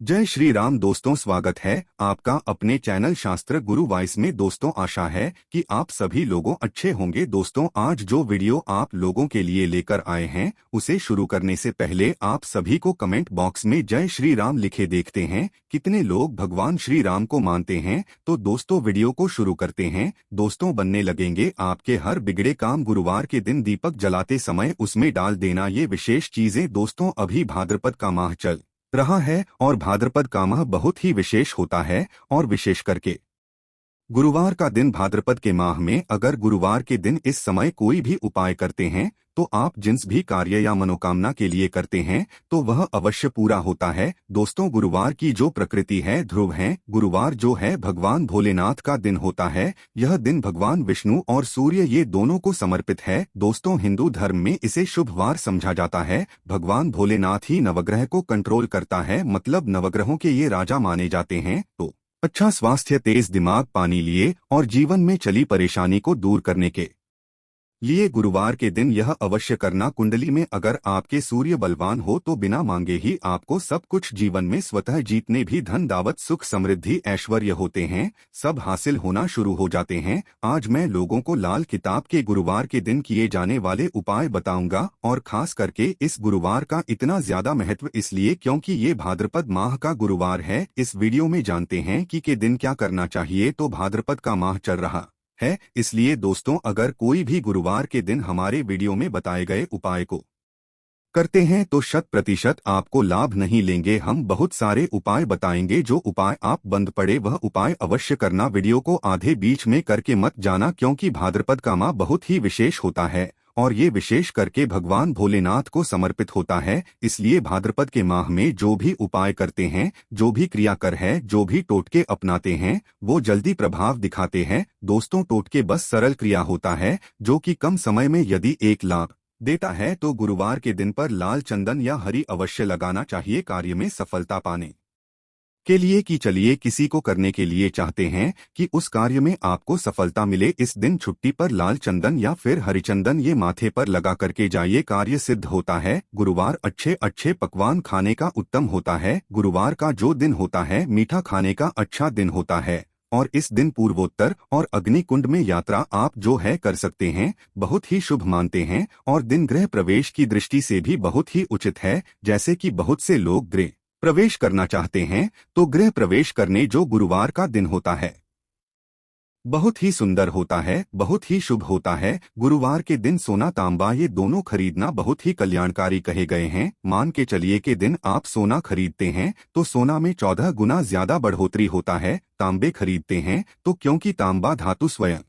जय श्री राम दोस्तों, स्वागत है आपका अपने चैनल शास्त्र गुरु वॉइस में। दोस्तों, आशा है कि आप सभी लोगों अच्छे होंगे। दोस्तों, आज जो वीडियो आप लोगों के लिए लेकर आए हैं उसे शुरू करने से पहले आप सभी को कमेंट बॉक्स में जय श्री राम लिखे देखते हैं कितने लोग भगवान श्री राम को मानते हैं। तो दोस्तों, वीडियो को शुरू करते हैं। दोस्तों, बनने लगेंगे आपके हर बिगड़े काम। गुरुवार के दिन दीपक जलाते समय उसमें डाल देना ये विशेष चीजें। दोस्तों, अभी भाद्रपद का माह चल रहा है और भाद्रपद का माह बहुत ही विशेष होता है और विशेष करके गुरुवार का दिन। भाद्रपद के माह में अगर गुरुवार के दिन इस समय कोई भी उपाय करते हैं तो आप जिस भी कार्य या मनोकामना के लिए करते हैं तो वह अवश्य पूरा होता है। दोस्तों, गुरुवार की जो प्रकृति है ध्रुव है। गुरुवार जो है भगवान भोलेनाथ का दिन होता है। यह दिन भगवान विष्णु और सूर्य ये दोनों को समर्पित है। दोस्तों, हिंदू धर्म में इसे शुभवार समझा जाता है। भगवान भोलेनाथ ही नवग्रह को कंट्रोल करता है, मतलब नवग्रहों के ये राजा माने जाते हैं। तो अच्छा स्वास्थ्य, तेज दिमाग, पानी लिए और जीवन में चली परेशानी को दूर करने के लिए गुरुवार के दिन यह अवश्य करना। कुंडली में अगर आपके सूर्य बलवान हो तो बिना मांगे ही आपको सब कुछ जीवन में स्वतः जीतने भी धन दावत सुख समृद्धि ऐश्वर्य होते हैं, सब हासिल होना शुरू हो जाते हैं। आज मैं लोगों को लाल किताब के गुरुवार के दिन किए जाने वाले उपाय बताऊंगा और खास करके इस गुरुवार का इतना ज्यादा महत्व इसलिए क्योंकि ये भाद्रपद माह का गुरुवार है। इस वीडियो में जानते हैं कि के दिन क्या करना चाहिए। तो भाद्रपद का माह चल रहा है, इसलिए दोस्तों अगर कोई भी गुरुवार के दिन हमारे वीडियो में बताए गए उपाय को करते हैं तो 100% आपको लाभ नहीं लेंगे। हम बहुत सारे उपाय बताएंगे, जो उपाय आप बंद पड़े वह उपाय अवश्य करना। वीडियो को आधे बीच में करके मत जाना क्योंकि भाद्रपद का माह बहुत ही विशेष होता है और ये विशेष करके भगवान भोलेनाथ को समर्पित होता है। इसलिए भाद्रपद के माह में जो भी उपाय करते हैं, जो भी क्रिया कर है, जो भी टोटके अपनाते हैं वो जल्दी प्रभाव दिखाते हैं। दोस्तों, टोटके बस सरल क्रिया होता है जो कि कम समय में यदि एक लाभ देता है तो गुरुवार के दिन पर लाल चंदन या हरी अवश्य लगाना चाहिए कार्य में सफलता पाने के लिए। कि चलिए किसी को करने के लिए चाहते हैं कि उस कार्य में आपको सफलता मिले, इस दिन छुट्टी पर लाल चंदन या फिर हरिचंदन ये माथे पर लगा करके जाइए, कार्य सिद्ध होता है। गुरुवार अच्छे अच्छे पकवान खाने का उत्तम होता है। गुरुवार का जो दिन होता है मीठा खाने का अच्छा दिन होता है और इस दिन पूर्वोत्तर और अग्नि कुंड में यात्रा आप जो है कर सकते हैं, बहुत ही शुभ मानते हैं। और दिन गृह प्रवेश की दृष्टि से भी बहुत ही उचित है। जैसे कि बहुत से लोग गृह प्रवेश करना चाहते हैं तो गृह प्रवेश करने जो गुरुवार का दिन होता है बहुत ही सुंदर होता है, बहुत ही शुभ होता है। गुरुवार के दिन सोना तांबा ये दोनों खरीदना बहुत ही कल्याणकारी कहे गए हैं। मान के चलिए के दिन आप सोना खरीदते हैं तो सोना में 14 गुना ज्यादा बढ़ोतरी होता है। तांबे खरीदते हैं तो क्योंकि तांबा धातु स्वयं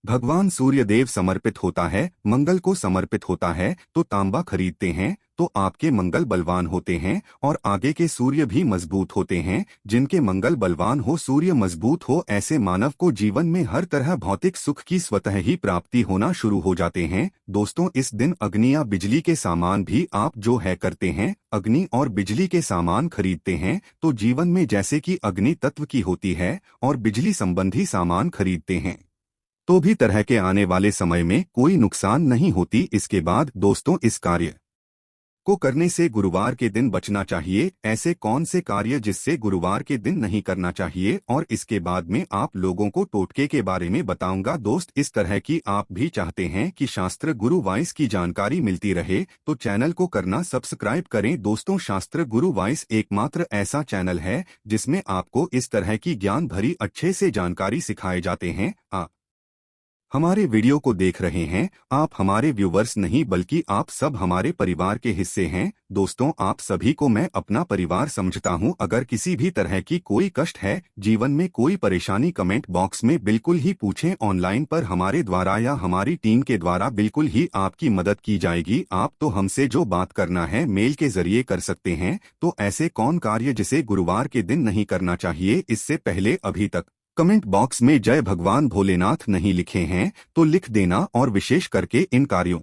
भगवान सूर्य देव समर्पित होता है, मंगल को समर्पित होता है, तो तांबा खरीदते हैं तो आपके मंगल बलवान होते हैं और आगे के सूर्य भी मजबूत होते हैं। जिनके मंगल बलवान हो, सूर्य मजबूत हो, ऐसे मानव को जीवन में हर तरह भौतिक सुख की स्वतः ही प्राप्ति होना शुरू हो जाते हैं। दोस्तों, इस दिन अग्नि या बिजली के सामान भी आप जो है करते हैं, अग्नि और बिजली के सामान खरीदते हैं तो जीवन में जैसे कि अग्नि तत्व की होती है और बिजली संबंधी सामान खरीदते हैं तो भी तरह के आने वाले समय में कोई नुकसान नहीं होती। इसके बाद दोस्तों, इस कार्य को करने से गुरुवार के दिन बचना चाहिए। ऐसे कौन से कार्य जिससे गुरुवार के दिन नहीं करना चाहिए और इसके बाद में आप लोगों को टोटके के बारे में बताऊंगा। दोस्त, इस तरह की आप भी चाहते हैं कि शास्त्र गुरु वॉइस की जानकारी मिलती रहे तो चैनल को करना सब्सक्राइब करें। दोस्तों, शास्त्र गुरु वॉइस एकमात्र ऐसा चैनल है जिसमें आपको इस तरह की ज्ञान भरी अच्छे से जानकारी सिखाए जाते हैं। आप हमारे वीडियो को देख रहे हैं, आप हमारे व्यूवर्स नहीं बल्कि आप सब हमारे परिवार के हिस्से हैं। दोस्तों, आप सभी को मैं अपना परिवार समझता हूं। अगर किसी भी तरह की कोई कष्ट है, जीवन में कोई परेशानी, कमेंट बॉक्स में बिल्कुल ही पूछें। ऑनलाइन पर हमारे द्वारा या हमारी टीम के द्वारा बिल्कुल ही आपकी मदद की जाएगी। आप तो हमसे जो बात करना है मेल के जरिए कर सकते हैं। तो ऐसे कौन कार्य जिसे गुरुवार के दिन नहीं करना चाहिए, इससे पहले अभी तक कमेंट बॉक्स में जय भगवान भोलेनाथ नहीं लिखे हैं तो लिख देना। और विशेष करके इन कार्यों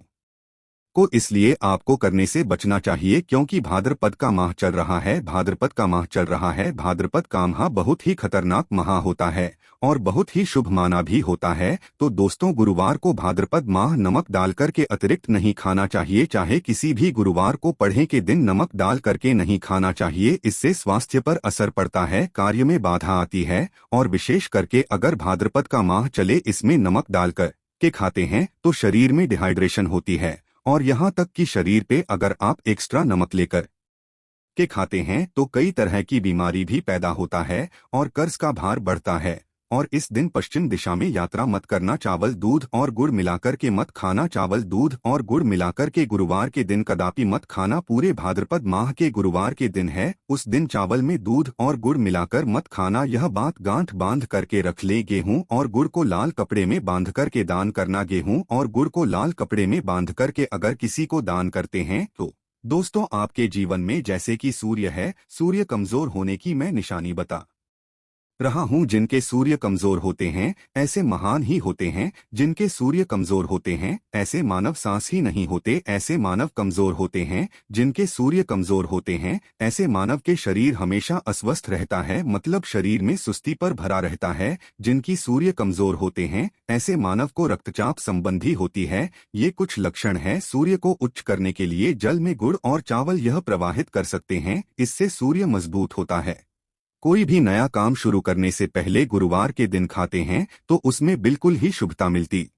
को इसलिए आपको करने से बचना चाहिए क्योंकि भाद्रपद का माह चल रहा है। भाद्रपद का माह चल रहा है। भाद्रपद का माह बहुत ही खतरनाक माह होता है और बहुत ही शुभ माना भी होता है। तो दोस्तों, गुरुवार को भाद्रपद माह नमक डाल करके अतिरिक्त नहीं खाना चाहिए। चाहे किसी भी गुरुवार को पढ़े के दिन नमक डाल करके नहीं खाना चाहिए। इससे स्वास्थ्य पर असर पड़ता है, कार्य में बाधा आती है, और विशेष करके अगर भाद्रपद का माह चले इसमें नमक डालकर के खाते हैं तो शरीर में डिहाइड्रेशन होती है, और यहाँ तक कि शरीर पे अगर आप एक्स्ट्रा नमक लेकर के खाते हैं तो कई तरह की बीमारी भी पैदा होता है और कर्ज का भार बढ़ता है। और इस दिन पश्चिम दिशा में यात्रा मत करना। चावल दूध और गुड़ मिलाकर के मत खाना। चावल दूध और गुड़ मिलाकर के गुरुवार के दिन कदापि मत खाना। पूरे भाद्रपद माह के गुरुवार के दिन है, उस दिन चावल में दूध और गुड़ मिलाकर मत खाना। यह बात गांठ बांध करके रख ले। गेहूं और गुड़ को लाल कपड़े में बांध करके दान करना। गेहूं और गुड़ को लाल कपड़े में बांध करके अगर किसी को दान करते हैं तो दोस्तों आपके जीवन में जैसे कि सूर्य है, सूर्य कमजोर होने की मैं निशानी बता रहा हूं। जिनके सूर्य कमजोर होते हैं ऐसे महान ही होते हैं। जिनके सूर्य कमजोर होते हैं ऐसे मानव सांस ही नहीं होते। ऐसे मानव कमजोर होते हैं। जिनके सूर्य कमजोर होते हैं ऐसे मानव के शरीर हमेशा अस्वस्थ रहता है, मतलब शरीर में सुस्ती पर भरा रहता है। जिनकी सूर्य कमजोर होते हैं ऐसे मानव को रक्तचाप संबंधी होती है। ये कुछ लक्षण है। सूर्य को उच्च करने के लिए जल में गुड़ और चावल यह प्रवाहित कर सकते हैं, इससे सूर्य मजबूत होता है। कोई भी नया काम शुरू करने से पहले गुरुवार के दिन खाते हैं तो उसमें बिल्कुल ही शुभता मिलती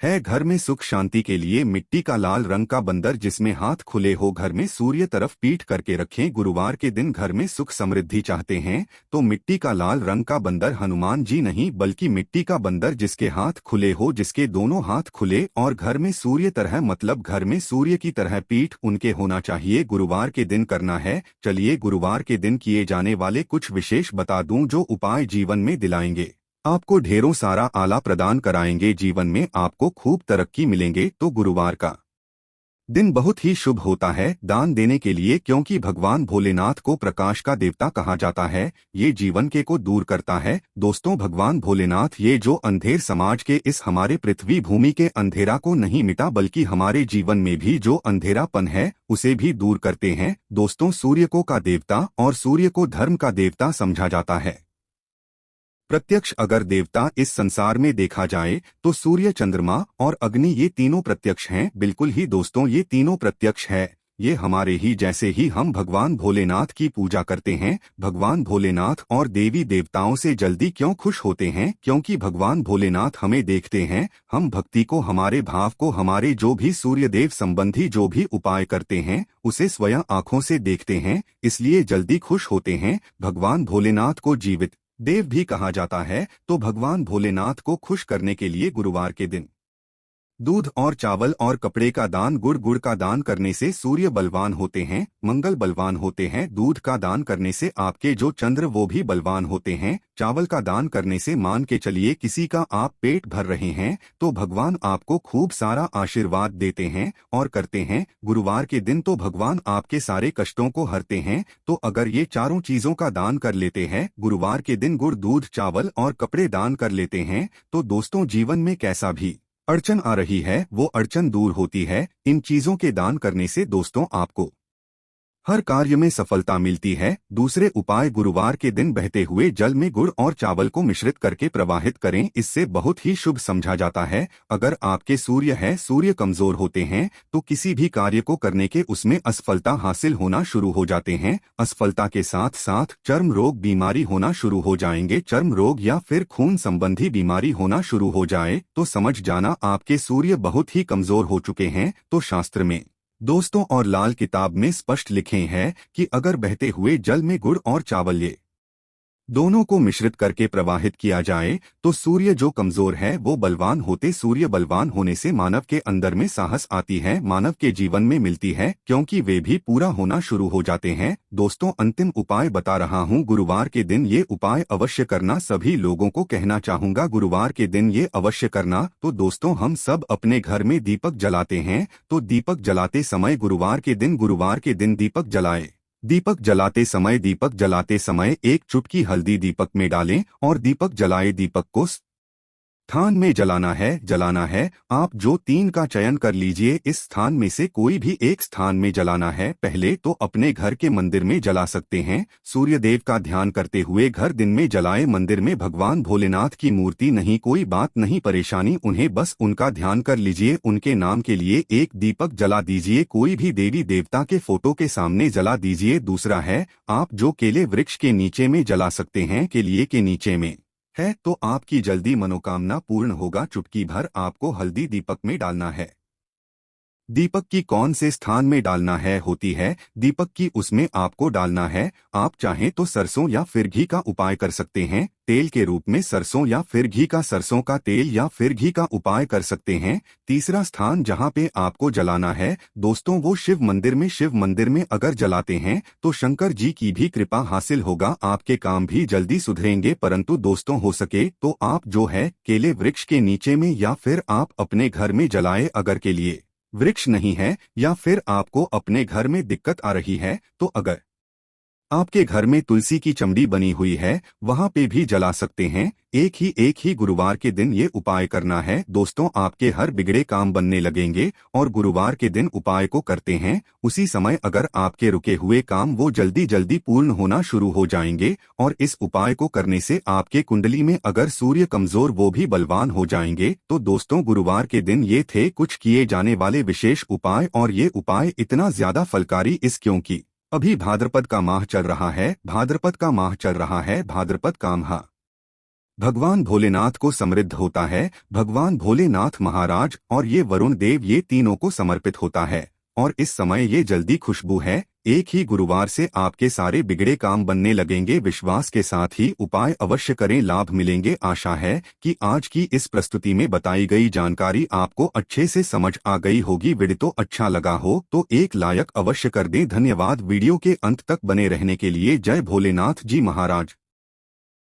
है। घर में सुख शांति के लिए मिट्टी का लाल रंग का बंदर जिसमें हाथ खुले हो घर में सूर्य तरफ पीठ करके रखें। गुरुवार के दिन घर में सुख समृद्धि चाहते हैं तो मिट्टी का लाल रंग का बंदर, हनुमान जी नहीं बल्कि मिट्टी का बंदर जिसके हाथ खुले हो, जिसके दोनों हाथ खुले और घर में सूर्य तरह, मतलब घर में सूर्य की तरह पीठ उनके होना चाहिए, गुरुवार के दिन करना है। चलिए गुरुवार के दिन किए जाने वाले कुछ विशेष बता दूं जो उपाय जीवन में दिलाएंगे आपको ढेरों सारा आला प्रदान कराएंगे। जीवन में आपको खूब तरक्की मिलेंगे। तो गुरुवार का दिन बहुत ही शुभ होता है दान देने के लिए, क्योंकि भगवान भोलेनाथ को प्रकाश का देवता कहा जाता है। ये जीवन के को दूर करता है। दोस्तों, भगवान भोलेनाथ ये जो अंधेर समाज के इस हमारे पृथ्वी भूमि के अंधेरा को नहीं मिटा बल्कि हमारे जीवन में भी जो अंधेरापन है उसे भी दूर करते हैं। दोस्तों, सूर्य को का देवता और सूर्य को धर्म का देवता समझा जाता है। प्रत्यक्ष अगर देवता इस संसार में देखा जाए तो सूर्य, चंद्रमा और अग्नि ये तीनों प्रत्यक्ष हैं। बिल्कुल ही दोस्तों, ये तीनों प्रत्यक्ष है। ये हमारे ही जैसे ही हम भगवान भोलेनाथ की पूजा करते हैं। भगवान भोलेनाथ और देवी देवताओं से जल्दी क्यों खुश होते हैं? क्योंकि भगवान भोलेनाथ हमें देखते हैं। हम भक्ति को, हमारे भाव को, हमारे जो भी सूर्यदेव संबंधी जो भी उपाय करते हैं उसे स्वयं आंखों से देखते हैं, इसलिए जल्दी खुश होते हैं। भगवान भोलेनाथ को जीवित देव भी कहा जाता है। तो भगवान भोलेनाथ को खुश करने के लिए गुरुवार के दिन दूध और चावल और कपड़े का दान, गुड़ का दान करने से सूर्य बलवान होते हैं, मंगल बलवान होते हैं। दूध का दान करने से आपके जो चंद्र वो भी बलवान होते हैं। चावल का दान करने से मान के चलिए किसी का आप पेट भर रहे हैं तो भगवान आपको खूब सारा आशीर्वाद देते हैं और करते हैं। गुरुवार के दिन तो भगवान आपके सारे कष्टों को हरते हैं। तो अगर ये चारों चीजों का दान कर लेते हैं, गुरुवार के दिन गुड़, दूध, चावल और कपड़े दान कर लेते हैं, तो दोस्तों जीवन में कैसा भी अड़चन आ रही है वो अड़चन दूर होती है। इन चीजों के दान करने से दोस्तों आपको हर कार्य में सफलता मिलती है। दूसरे उपाय, गुरुवार के दिन बहते हुए जल में गुड़ और चावल को मिश्रित करके प्रवाहित करें, इससे बहुत ही शुभ समझा जाता है। अगर आपके सूर्य है, सूर्य कमजोर होते हैं तो किसी भी कार्य को करने के उसमें असफलता हासिल होना शुरू हो जाते हैं। असफलता के साथ साथ चर्म रोग, बीमारी होना शुरू हो जाएंगे। चर्म रोग या फिर खून संबंधी बीमारी होना शुरू हो जाए तो समझ जाना आपके सूर्य बहुत ही कमजोर हो चुके हैं। तो शास्त्र में दोस्तों और लाल किताब में स्पष्ट लिखे हैं कि अगर बहते हुए जल में गुड़ और चावल ये दोनों को मिश्रित करके प्रवाहित किया जाए तो सूर्य जो कमजोर है वो बलवान होते। सूर्य बलवान होने से मानव के अंदर में साहस आती है, मानव के जीवन में मिलती है, क्योंकि वे भी पूरा होना शुरू हो जाते हैं। दोस्तों, अंतिम उपाय बता रहा हूँ, गुरुवार के दिन ये उपाय अवश्य करना। सभी लोगों को कहना चाहूंगा गुरुवार के दिन ये अवश्य करना। तो दोस्तों, हम सब अपने घर में दीपक जलाते हैं, तो दीपक जलाते समय गुरुवार के दिन दीपक जलाए। दीपक जलाते समय एक चुटकी हल्दी दीपक में डालें और दीपक जलाए दीपक को स्थान में जलाना है। आप जो 3 का चयन कर लीजिए। इस स्थान में से कोई भी एक स्थान में जलाना है। पहले तो अपने घर के मंदिर में जला सकते हैं। सूर्य देव का ध्यान करते हुए घर दिन में जलाए। मंदिर में भगवान भोलेनाथ की मूर्ति नहीं, कोई बात नहीं, परेशानी उन्हें बस उनका ध्यान कर लीजिए। उनके नाम के लिए एक दीपक जला दीजिए। कोई भी देवी देवता के फोटो के सामने जला दीजिए। दूसरा है, आप जो केले वृक्ष के नीचे में जला सकते हैं। केलिए के नीचे में है तो आपकी जल्दी मनोकामना पूर्ण होगा। चुटकी भर आपको हल्दी दीपक में डालना है। दीपक की कौन से स्थान में डालना है होती है दीपक की, उसमें आपको डालना है। आप चाहें तो सरसों या फिर घी का उपाय कर सकते हैं। तेल के रूप में सरसों या फिर घी का, सरसों का तेल या फिर घी का उपाय कर सकते हैं। तीसरा स्थान जहां पे आपको जलाना है दोस्तों, वो शिव मंदिर में। शिव मंदिर में अगर जलाते हैं तो शंकर जी की भी कृपा हासिल होगा। आपके काम भी जल्दी सुधरेंगे। परंतु दोस्तों, हो सके तो आप जो है केले वृक्ष के नीचे में या फिर आप अपने घर में जलाए। अगर के लिए वृक्ष नहीं है या फिर आपको अपने घर में दिक्कत आ रही है तो अगर आपके घर में तुलसी की चमड़ी बनी हुई है वहां पे भी जला सकते हैं। एक ही गुरुवार के दिन ये उपाय करना है दोस्तों। आपके हर बिगड़े काम बनने लगेंगे और गुरुवार के दिन उपाय को करते हैं उसी समय अगर आपके रुके हुए काम वो जल्दी जल्दी पूर्ण होना शुरू हो जाएंगे। और इस उपाय को करने से आपके कुंडली में अगर सूर्य कमजोर वो भी बलवान हो जाएंगे। तो दोस्तों, गुरुवार के दिन ये थे कुछ किए जाने वाले विशेष उपाय। और ये उपाय इतना ज्यादा फलकारी इस क्योंकि अभी भाद्रपद का माह चल रहा है। भाद्रपद का माह चल रहा है। भाद्रपद का माह भगवान भोलेनाथ को समृद्ध होता है। भगवान भोलेनाथ महाराज और ये वरुण देव, ये तीनों को समर्पित होता है। और इस समय ये जल्दी खुशबू है। एक ही गुरुवार से आपके सारे बिगड़े काम बनने लगेंगे। विश्वास के साथ ही उपाय अवश्य करें, लाभ मिलेंगे। आशा है कि आज की इस प्रस्तुति में बताई गई जानकारी आपको अच्छे से समझ आ गई होगी। वीडियो अच्छा लगा हो तो एक लाइक अवश्य कर दें। धन्यवाद वीडियो के अंत तक बने रहने के लिए। जय भोलेनाथ जी महाराज।